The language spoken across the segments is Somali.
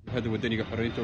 هذا ودنيga xoreynta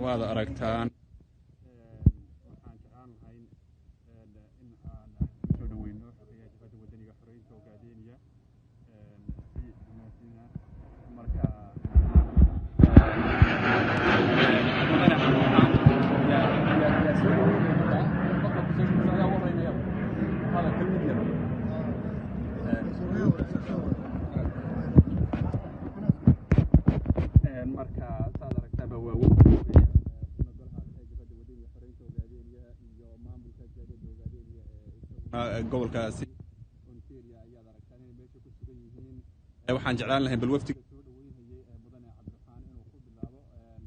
waad aragtaan gobolkaasi waxaan jeclaan lahayn bal waftiga soo dhaweynayay mudane cabdiraxmaan inuu ku bilaabo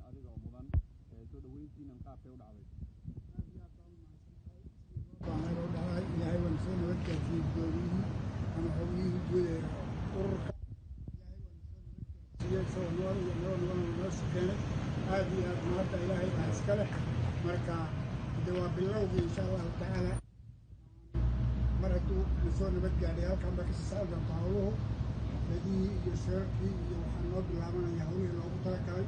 adiga oo mudan soo dhaweyntiina qaabkay u dhacday ilaahay waan soo nabadgaarsiiyey doonihii ama xogihii guud ee ururka noo keenay aad iyo aad mahadda ilaahay baa iska leh marka de waa bilowgii insha allahu tacaala mar hadduu soo nabadgaadhay halkan baa kasii socon doonta hawluhu bedihii iyo shirarkii iyo waxaa noo bilaabanaya hawlihii loogu talagalay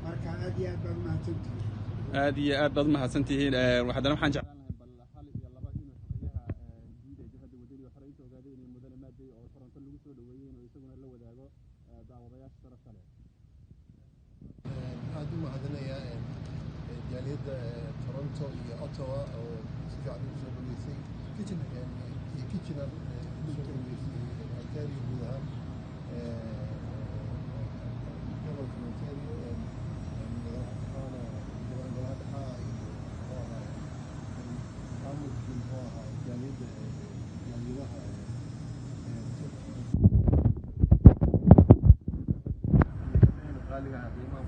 marka aad iyo aad baad umahadsantihiin aad iyo aad baad umahadsantihiin haddana waxaan jeclaan lahay bal hal iyo laba inuu xogayaha guud ee jabhadda wadaniga xoreynta ogaadeen iyo mudane maadey oo toronto lagu soo dhaweeyey inuu isaguna la wadaago daawadayaasha sharafta leh aad u mahadinayaa jaaliyadda toronto iyo ottawa oo si fiican ugu soo dhaweysay iyo kitchener ugu soo dhaweysay ontario guud ahaan gobolka ontario madaxaana golaha dhaxaa iyo muxuu ahaa maamulkii muxuu ahaa jaaliyadaha qaaliga qiimaha